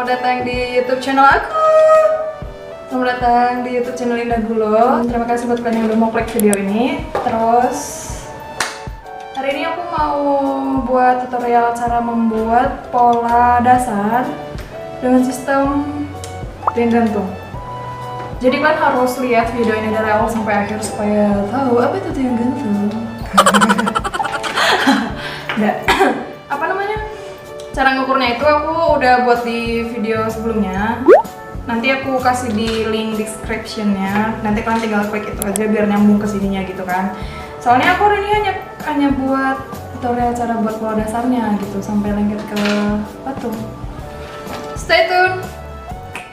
selamat datang di YouTube channel aku. Selamat datang di YouTube channel Indah Gulo. Terima kasih buat kalian yang udah mau klik video ini. Terus hari ini aku mau buat tutorial cara membuat pola dasar dengan sistem yang gantung. Jadi kalian harus lihat video ini dari awal sampai akhir supaya tahu apa itu yang gantung. Nggak. Apa namanya? Cara ngukurnya itu aku udah buat di video sebelumnya. Nanti aku kasih di link description-nya. Nanti kalian tinggal klik itu aja biar nyambung ke sininya gitu kan. Soalnya aku hari ini hanya buat tutorial cara buat pola dasarnya gitu sampai lengket ke patung. Stay tune.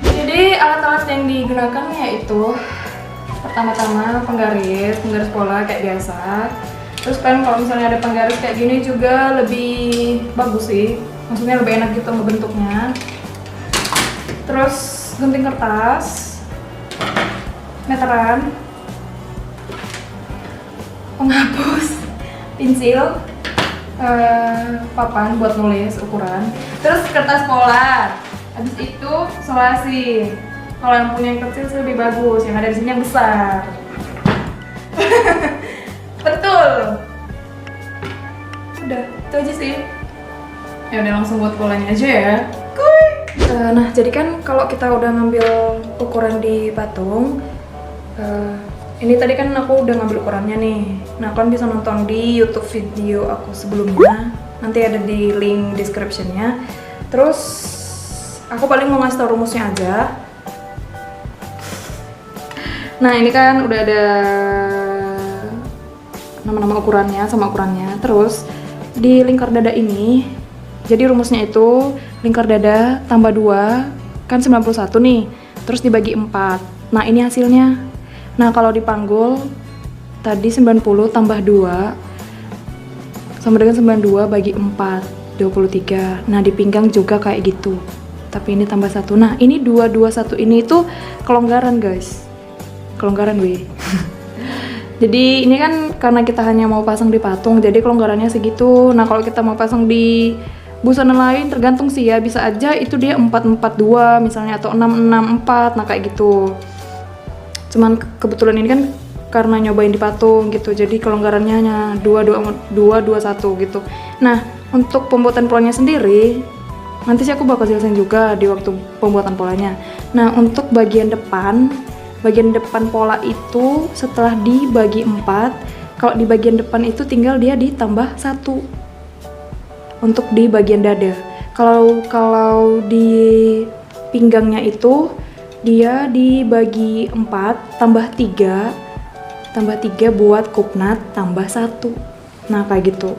Jadi alat-alat yang digunakan yaitu pertama-tama penggaris pola kayak biasa. Terus kan kalau misalnya ada penggaris kayak gini juga lebih bagus sih. Maksudnya lebih enak gitu ngebentuknya. Terus gunting kertas, meteran, penghapus, pensil, papan buat nulis ukuran, terus kertas pola. Habis itu solasi. Kalau yang punya yang kecil sih lebih bagus, yang ada di sini yang besar. Betul. Udah, itu aja sih. Ya udah langsung buat polanya aja ya. Nah, jadi kan kalau kita udah ngambil ukuran di patung, ini tadi kan aku udah ngambil ukurannya nih. Nah, kalian bisa nonton di YouTube video aku sebelumnya. Nanti ada di link description-nya. Terus aku paling mau ngasih tau rumusnya aja. Nah, ini kan udah ada nama-nama ukurannya sama ukurannya. Terus di lingkar dada ini, jadi rumusnya itu lingkar dada tambah 2 kan 91 nih, terus dibagi 4. Nah, ini hasilnya. Nah, kalau dipanggul tadi 90 tambah 2 sama dengan 92 bagi 4, 23. Nah, di pinggang juga kayak gitu. Tapi ini tambah 1. Nah, ini 221 ini itu kelonggaran, guys. Kelonggaran weh. Jadi ini kan karena kita hanya mau pasang di patung, jadi kelonggarannya segitu. Nah, kalau kita mau pasang di busana lain tergantung sih ya, bisa aja itu dia 442 misalnya atau 664, nah kayak gitu. Cuman kebetulan ini kan karena nyobain di patung gitu, jadi kelonggarannya hanya 221 gitu. Nah, untuk pembuatan polanya sendiri nanti sih aku bakal jelasin juga di waktu pembuatan polanya. Nah, untuk bagian depan pola itu setelah dibagi 4, kalau di bagian depan itu tinggal dia ditambah 1 untuk di bagian dada. Kalau di pinggangnya itu dia dibagi 4 tambah 3 buat kupnat tambah 1. Nah, kayak gitu.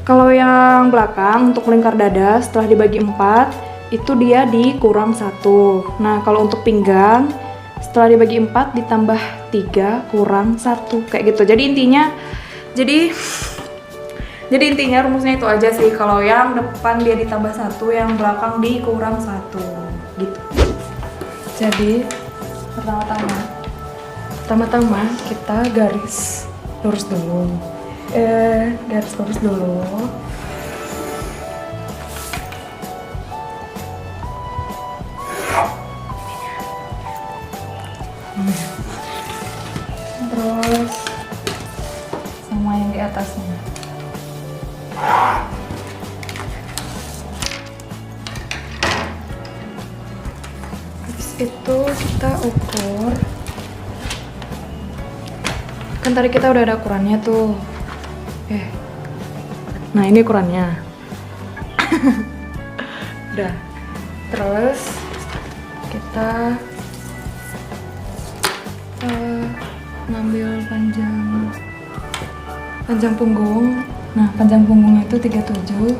Kalau yang belakang untuk lingkar dada setelah dibagi 4 itu dia dikurang 1. Nah, kalau untuk pinggang setelah dibagi 4 ditambah 3 kurang 1 kayak gitu. Jadi intinya rumusnya itu aja sih. Kalau yang depan dia ditambah 1, yang belakang dikurang 1 gitu. Jadi pertama-tama kita garis lurus dulu. Terus sama yang di atasnya. Habis itu kita ukur. Kan tadi kita udah ada ukurannya tuh. Nah, ini ukurannya. Udah. Terus kita ngambil panjang punggung. Nah, panjang punggungnya itu 37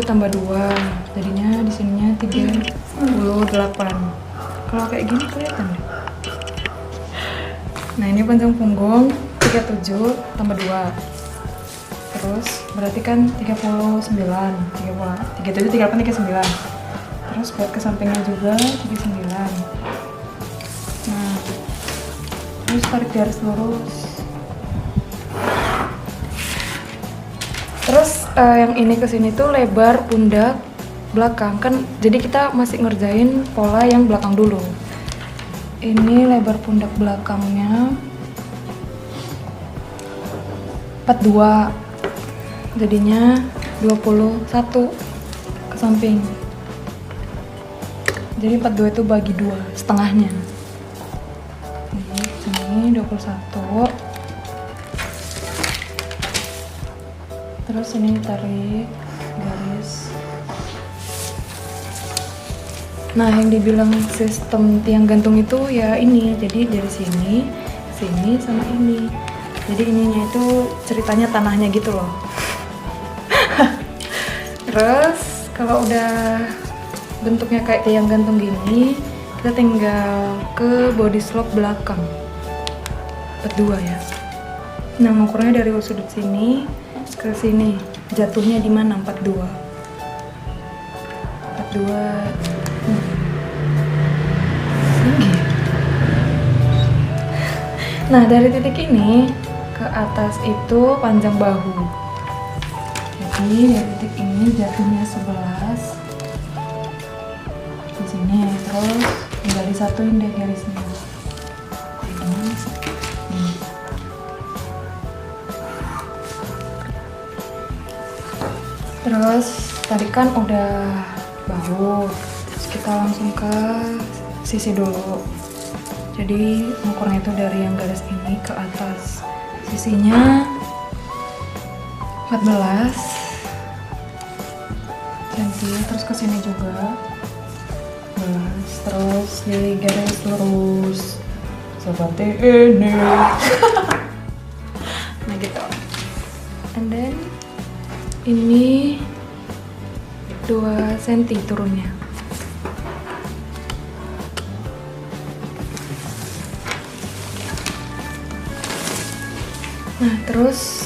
tambah 2, jadinya di sininya 38. Kalau kayak gini kelihatan deh. Nah, ini panjang punggung 37 tambah 2, terus berarti kan 39, 37, 38, 39. Terus buat ke sampingnya juga 39. Nah, terus tarik garis lurus. Terus yang ini ke sini tuh lebar pundak belakang kan, jadi kita masih ngerjain pola yang belakang dulu. Ini lebar pundak belakangnya 42, jadinya 21 ke samping. Jadi 42 itu bagi 2 setengahnya. Ini 21. Terus ini tarik garis. Nah, yang dibilang sistem tiang gantung itu ya ini. Jadi dari sini, sini sama ini. Jadi ininya itu ceritanya tanahnya gitu loh. Terus kalau udah bentuknya kayak tiang gantung gini, kita tinggal ke body slope belakang 42 ya. Nah, ngukurnya dari sudut sini ke sini, jatuhnya di mana? 42. Tinggi. Nah, dari titik ini ke atas itu panjang bahu. Jadi dari titik ini jatuhnya 11 di sini, terus tinggal disatuin deh garisnya. Terus tadi kan udah bahu, terus kita langsung ke sisi dulu. Jadi ukurnya itu dari yang garis ini ke atas, sisinya 14 cm, terus ke sini juga 14, terus di garis lurus seperti ini. Nah gitu. And then ini 2 cm turunnya. Nah, terus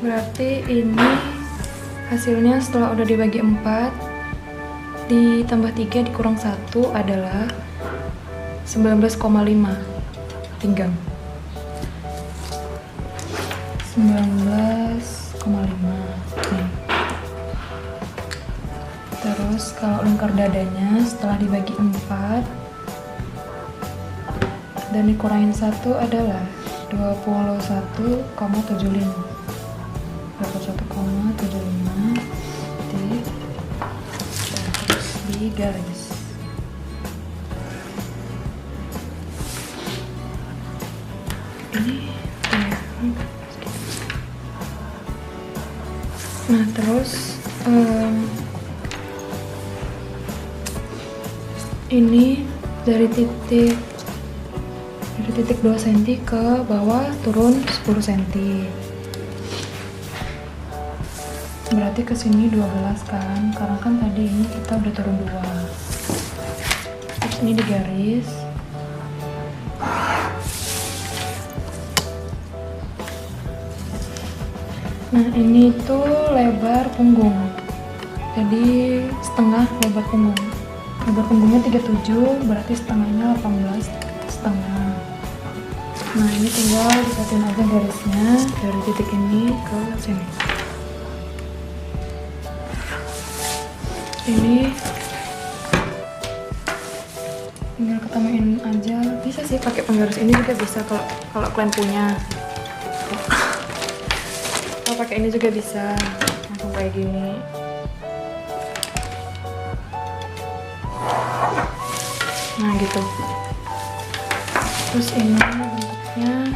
berarti ini hasilnya setelah udah dibagi 4 ditambah 3 dikurang 1 adalah 19,5 pinggang. 19,5 nih. Terus kalau lingkar dadanya setelah dibagi 4 dan dikurangin 1 adalah 21,75. 21,75 terus di garis. Ini nah terus ini dari titik 2 cm ke bawah turun 10 cm. Berarti ke sini 12 kan? Karena kan tadi ini kita udah turun 2. Terus ini di garis. Nah, ini tuh lebar punggung. Jadi setengah lebar punggung. Lebar punggungnya 37, berarti setengahnya 18,5. Nah, ini tinggal disatuin aja garisnya dari titik ini ke sini. Ini tinggal ketamain aja. Bisa sih pakai penggaris ini juga bisa kalau kalian punya. Kalau pakai ini juga bisa langsung kayak gini. Nah gitu. Terus ini bentuknya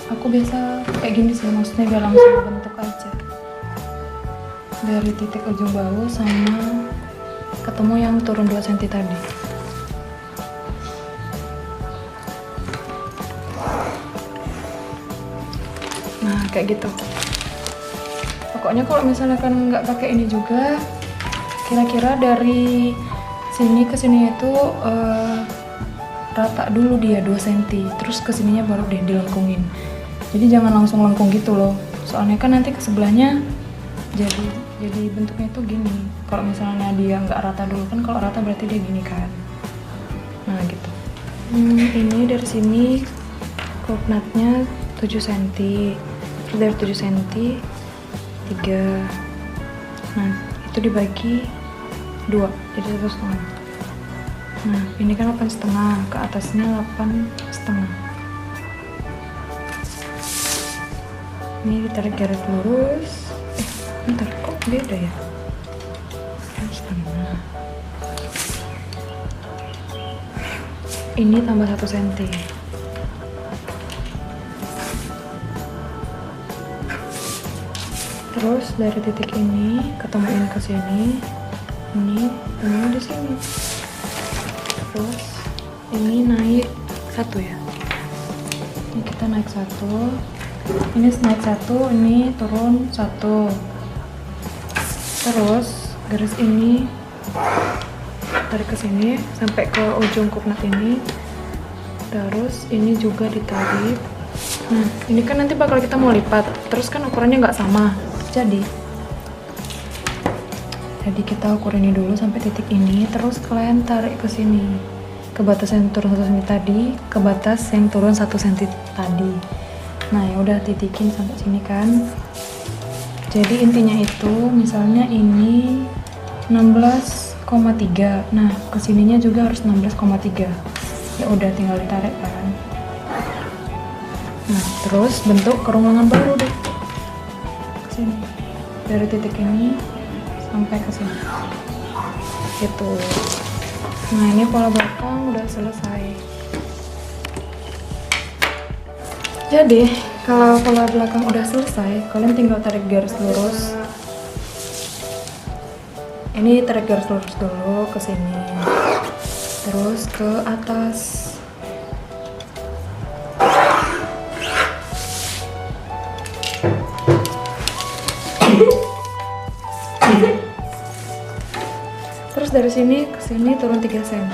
aku biasa kayak gini sih, maksudnya biar langsung bentuk aja dari titik ujung bahu sama ketemu yang turun 2 cm tadi. Nah kayak gitu. Pokoknya kalau misalkan nggak pakai ini juga, kira-kira dari sini ke sini itu rata dulu dia 2 cm, terus ke sininya baru deh dilengkungin. Jadi jangan langsung lengkung gitu loh, soalnya kan nanti ke sebelahnya jadi bentuknya itu gini. Kalau misalnya dia nggak rata dulu kan, kalau rata berarti dia gini kan. Nah gitu. Ini dari sini crop knotnya 7 cm, dari 7 cm 3. Nah itu dibagi 2 jadi 1,5. Nah ini kan 8,5, ke atasnya 8,5. Ini ditarik garis lurus. Bentar, kok beda ya? 8,5. Ini tambah 1 cm. Terus dari titik ini ketemuin ke sini, ini temuin di sini. Terus ini naik 1 ya. Ini kita naik 1. Ini naik 1, ini turun 1. Terus garis ini tarik ke sini sampai ke ujung kupnat ini. Terus ini juga ditarik. Nah ini kan nanti bakal kita mau lipat, terus kan ukurannya nggak sama. Jadi kita ukur ini dulu sampai titik ini, terus kalian tarik ke sini, ke batas yang turun 1 cm tadi, ke batas yang turun 1 cm tadi. Nah ya udah titikin sampai sini kan. Jadi intinya itu misalnya ini 16,3. Nah kesininya juga harus 16,3. Ya udah tinggal ditarik kan. Nah terus bentuk kerongkongan baru deh. Sini dari titik ini sampai ke sini gitu. Nah ini pola belakang udah selesai. Jadi kalau pola belakang udah selesai, kalian tinggal tarik garis lurus. Ini tarik garis lurus dulu ke sini, terus ke atas. Terus dari sini ke sini turun 3 cm.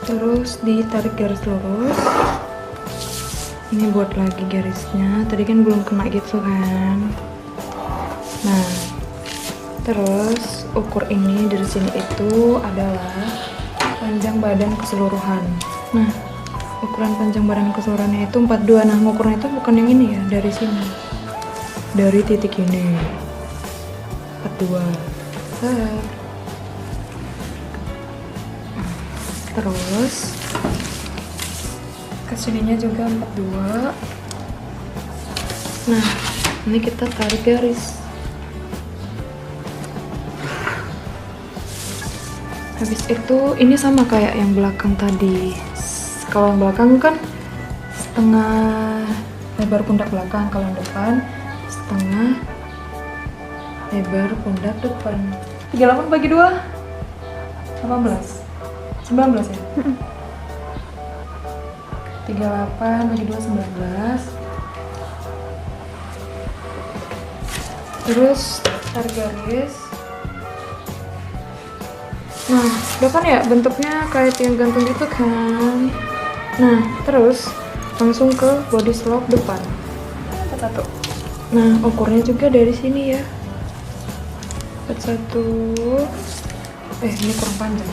Terus ditarik garis lurus. Ini buat lagi garisnya. Tadi kan belum kena gitu kan. Nah, terus ukur ini dari sini itu adalah panjang badan keseluruhan. Nah, ukuran panjang badan keseluruhannya itu 42. Nah, ngukurnya itu bukan yang ini ya, dari sini. Dari titik ini. 42. Terus kesininya juga 42. Nah, ini kita tarik garis. Habis itu ini sama kayak yang belakang tadi. Kalau yang belakang kan setengah lebar pundak belakang, kalau yang depan setengah lebar pundak depan. 38 bagi 2 18 19 ya? 38 bagi 2 19. Terus tarik garis. Nah, udah kan ya bentuknya kayak tiang gantung gitu kan. Nah, terus langsung ke body slope depan. Satu. Nah, ukurnya juga dari sini ya. 41. Ini kurang panjang.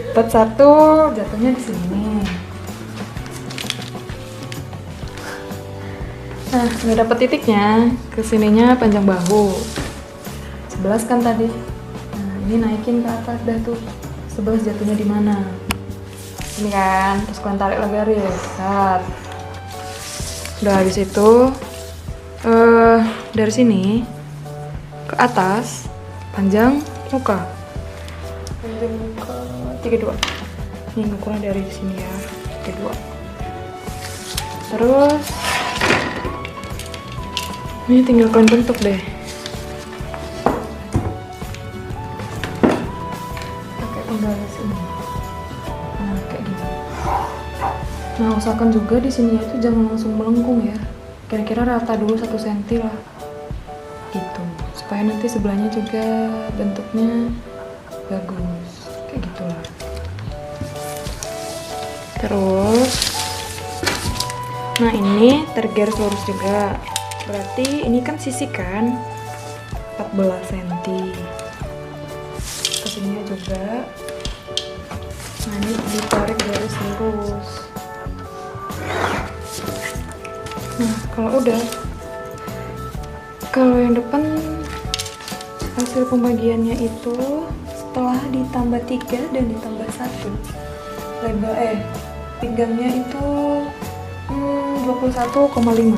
41 jatuhnya di sini. Nah, udah dapet titiknya. Kesininya panjang bahu 11 kan tadi. Nah, ini naikin ke atas dah tuh. 11 jatuhnya di mana? Ini kan, terus kalian tarik lagi garis. Set. Udah habis itu dari sini ke atas panjang muka. Panjang muka 32. Ini ukurnya dari sini ya, 32. Terus ini tinggal kalian bentuk deh. Pakai penggaris ini. Nah, kayak gini. Nah, usahakan juga di sini itu jangan langsung melengkung ya. Kira-kira rata dulu 1 cm lah. Gitu. Supaya nanti sebelahnya juga bentuknya bagus. Kayak gitulah. Terus nah, ini tarik garis lurus juga. Berarti ini kan sisi kan 14 cm. sininya juga. Nah ini ditarik garis lurus. Nah kalau yang depan hasil pembagiannya itu setelah ditambah 3 dan ditambah 1 lebar pinggangnya itu 21,5.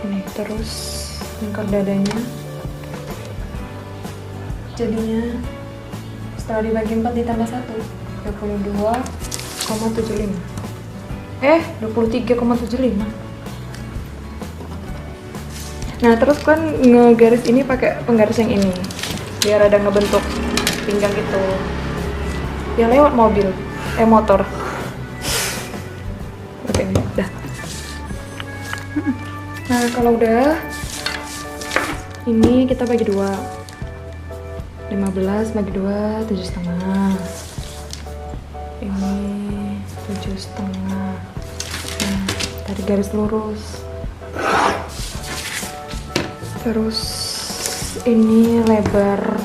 Ini terus lingkar dadanya jadinya setelah dibagi 4 ditambah 1 22,75. 23,75. Nah terus kan ngegaris ini pakai penggaris yang ini biar ada ngebentuk pinggang gitu yang lewat motor. Oke, udah. Nah kalau udah ini kita bagi 2. 15 bagi 2 7,5. Ini 7,5. Nah tarik garis lurus. Terus ini lebar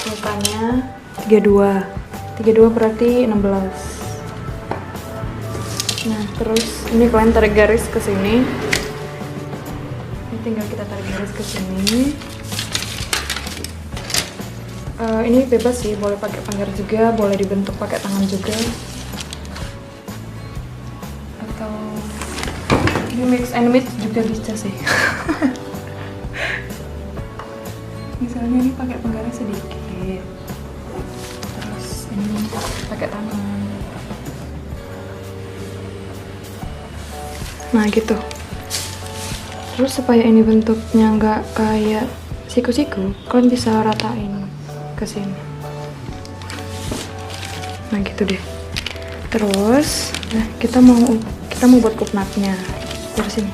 lukanya 32 berarti 16. Nah terus ini kalian tarik garis ke sini. Ini tinggal kita tarik garis ke sini. Ini bebas sih, boleh pakai penggaris juga, boleh dibentuk pakai tangan juga, atau ini mix and match juga bisa sih. Misalnya ini pakai penggaris sedikit, terus ini pakai tangan. Nah gitu. Terus supaya ini bentuknya nggak kayak siku-siku, kalian bisa ratain ke sini. Nah gitu deh. Terus, nah kita mau buat kupnatnya dari sini.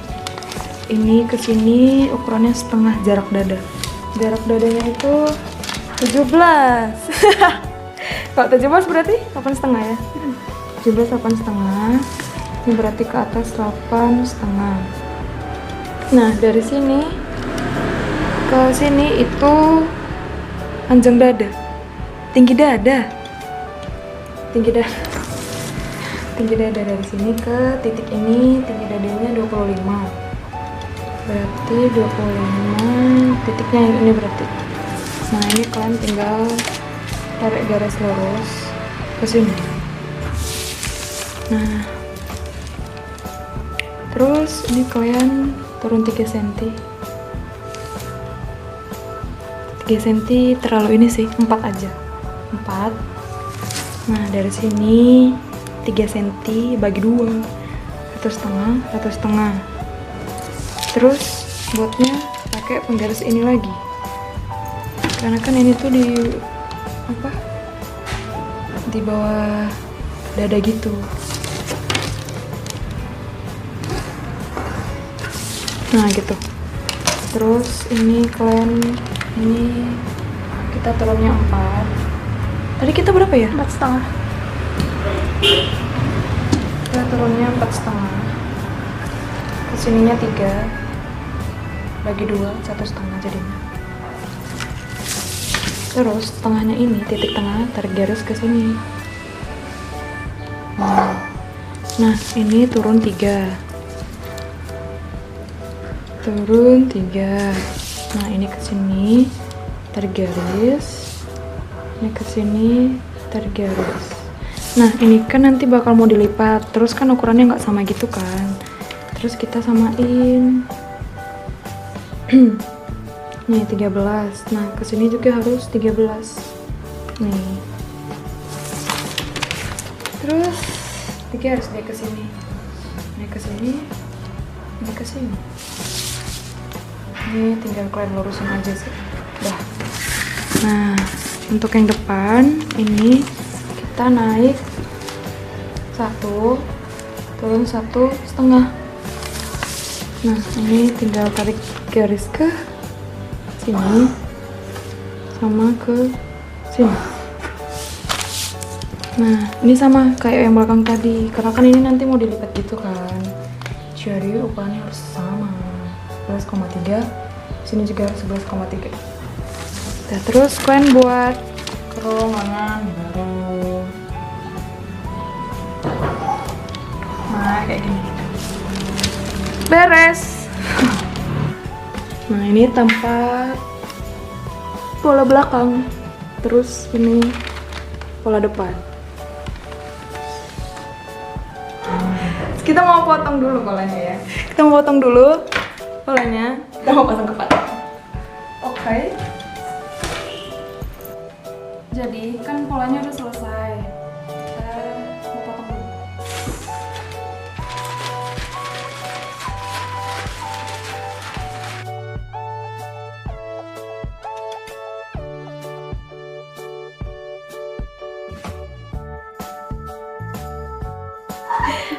Ini ke sini ukurannya setengah jarak dada. Jarak dadanya itu 17. Kalau 17 berarti 8,5 ya. 17 8,5. Ini berarti ke atas 8,5. Nah dari sini ke sini itu panjang dada, tinggi dada dari sini ke titik ini, tinggi dadanya 25. Berarti 25 titiknya yang ini berarti. Nah ini kalian tinggal tarik garis lurus ke sini. Nah terus ini kalian turun 3 cm. 3 cm terlalu ini sih, 4 aja. 4. Nah dari sini 3 cm bagi 2, 1,5. Terus buatnya pakai penggaris ini lagi, karena kan ini tuh di bawah dada gitu. Nah gitu. Terus ini kita turunnya 4. Tadi kita berapa ya? 4,5. Kita turunnya 4,5. Kesininya 3 bagi 2, 1,5 jadinya. Terus tengahnya ini, titik tengah, tarik garis ke sini. Nah ini turun 3. Nah ini ke sini tarik garis, ini ke sini tarik garis. Nah ini kan nanti bakal mau dilipat, terus kan ukurannya nggak sama gitu kan, terus kita samain. Nih 13. Nah kesini juga harus 13 nih. Terus 3 harus dia kesini, ini kesini, ini kesini. Ini tinggal kalian lurusin aja sih. Udah. Nah untuk yang depan ini kita naik 1, turun 1,5. Nah ini tinggal tarik garis ke sini sama ke sini. Nah ini sama kayak yang belakang tadi, karena kan ini nanti mau dilipat gitu kan, jadi ukurannya harus sama. 11,3, sini juga 11,3. Nah, terus koin buat kerongkongan baru. Nah, kayak gini. Beres. Nah, ini tempat pola belakang. Terus ini pola depan. Kita mau potong dulu polanya ya. Kita mau potong dulu polanya. Kita mau pasang ke patok. Oke. Jadi kan polanya udah selesai. Kita mau potong dulu.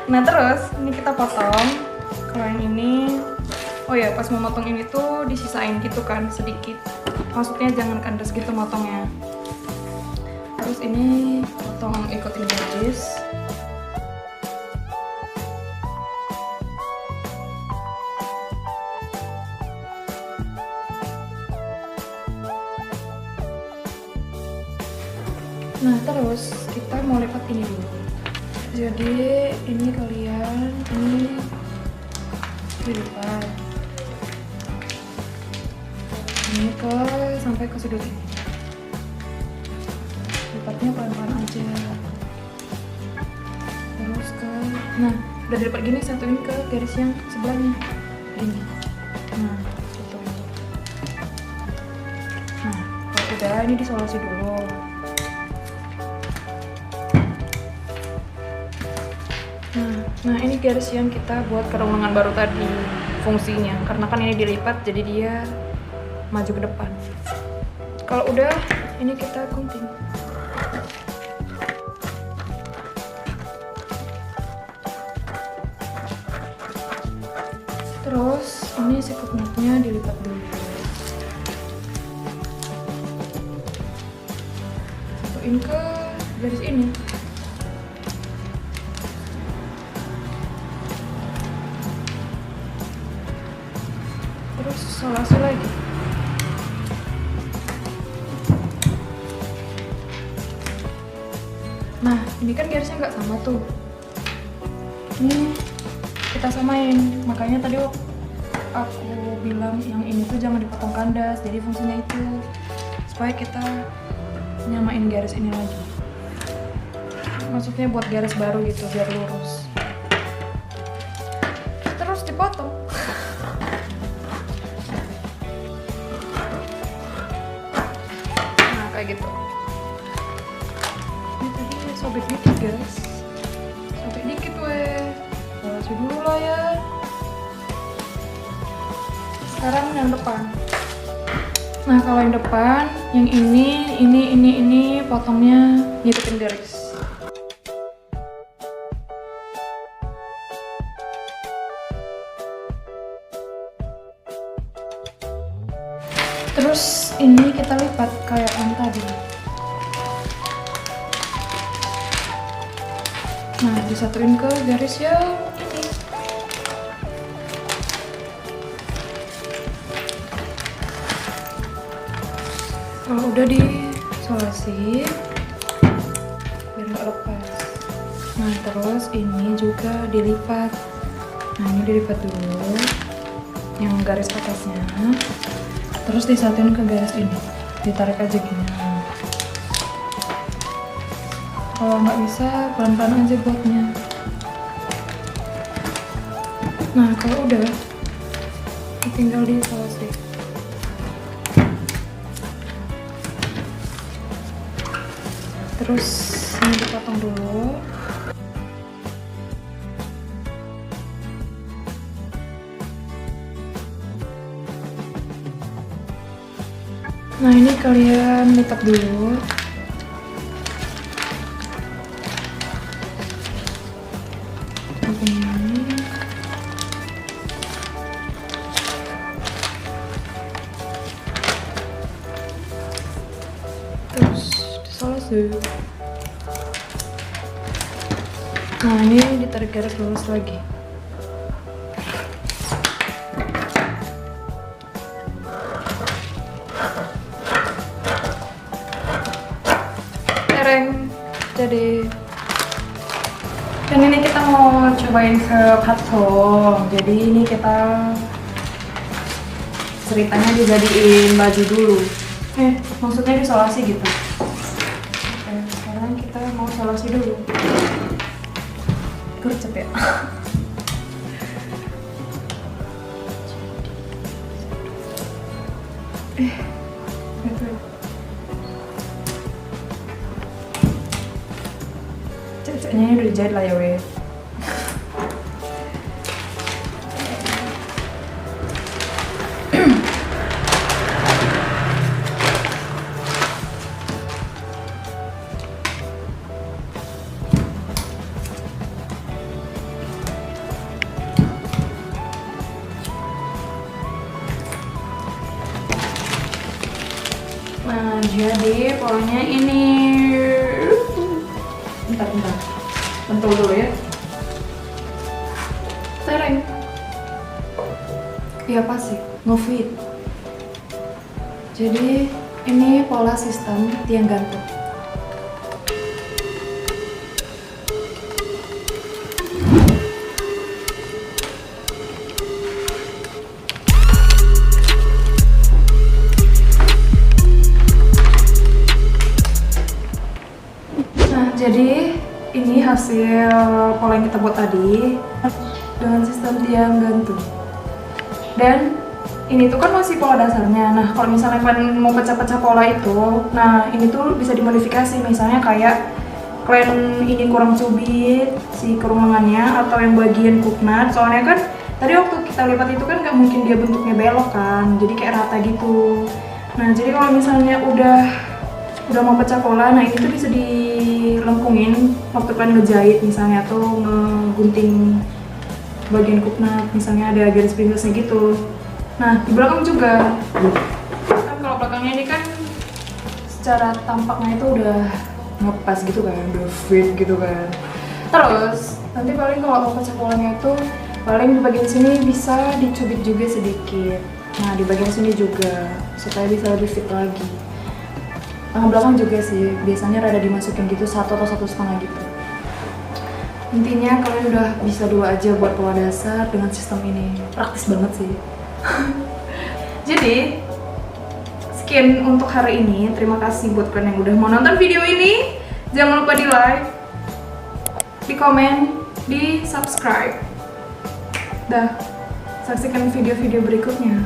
Nah terus ini kita potong. Kalau yang ini, oh ya pas mau motong ini tuh disisain gitu kan sedikit. Maksudnya jangan kandas gitu motongnya. Terus ini potong ikutin garis. Nah terus kita mau lipat ini dulu. Jadi ini kalian ini dilipat ini sampai ke sudut ini. Lipatnya pelan-pelan aja. Terus nah udah dilipat gini, satuin ke garis yang sebelahnya gini. Nah gitu. Nah kalau udah ini disolasi dulu. Nah ini garis yang kita buat kerongkongan baru tadi fungsinya, karena kan ini dilipat jadi dia maju ke depan. Kalau udah ini kita gunting. Terus ini sekut nutnya dilipat dulu. Satuin ke garis ini. Terus solasi lagi. Nah ini kan garisnya nggak sama tuh. Ini kita samain. Makanya tadi aku bilang yang ini tuh jangan dipotong kandas. Jadi fungsinya itu supaya kita nyamain garis ini lagi. Maksudnya buat garis baru gitu biar lurus. Terus dipotong. Gitu. Ini tadi sobek dikit guys, sobek dikit weh, solasi dulu lah ya. Sekarang yang depan. Nah kalau yang depan, yang ini potongnya ngikutin garis. Terus ini kita lipat kayak yang tadi. Nah disatuin ke garis yang ini. Kalau udah disolasi biar nggak lepas. Nah terus ini juga dilipat. Nah ini dilipat dulu yang garis atasnya. Terus disatuin ke garis ini, ditarik aja gini. Kalau nggak bisa, pelan-pelan aja buatnya. Nah kalau udah, tinggal disolasi. Terus ini dipotong dulu. Nah ini kalian lipat dulu. Begini. Terus disolasi. Nah ini ditarik garis lurus lagi. aja deh. Dan ini kita mau cobain ke patong. Jadi ini kita ceritanya dijadiin baju dulu. Maksudnya isolasi gitu. Oke, sekarang kita mau isolasi dulu. Gercep ya. Gitu. Cek-ceknya udah dijahit lah ya weh. Nah, jadi polanya ini. Bentar. Bentul dulu ya. Tereng. Iya pas sih, ngefit. Jadi ini pola sistem tiang gantung. Jadi ini hasil pola yang kita buat tadi dengan sistem tiang gantung. Dan ini tuh kan masih pola dasarnya. Nah kalau misalnya kalian mau pecah-pecah pola itu, nah ini tuh bisa dimodifikasi. Misalnya kayak kalian ini kurang cubit si kerumangannya atau yang bagian kuknat. Soalnya kan tadi waktu kita lipat itu kan nggak mungkin dia bentuknya belok kan, jadi kayak rata gitu. Nah jadi kalau misalnya udah mau pecah pola, nah ini tuh bisa dilengkungin waktu kalian ngejahit misalnya atau ngegunting bagian kuknat, misalnya ada garis-garisnya gitu. Nah di belakang juga kan, kalau belakangnya ini kan secara tampaknya itu udah ngepas gitu kan, udah fit gitu kan. Terus nanti paling kalau mau pecah polanya itu paling di bagian sini bisa dicubit juga sedikit. Nah di bagian sini juga supaya bisa lebih fit lagi. Belakang juga sih, biasanya rada dimasukin gitu 1 atau 1,5 gitu. Intinya kalian udah bisa 2 aja buat pola dasar dengan sistem ini. Praktis banget sih. Jadi sekian untuk hari ini. Terima kasih buat kalian yang udah mau nonton video ini. Jangan lupa di like, di komen, di subscribe. Dah, saksikan video-video berikutnya.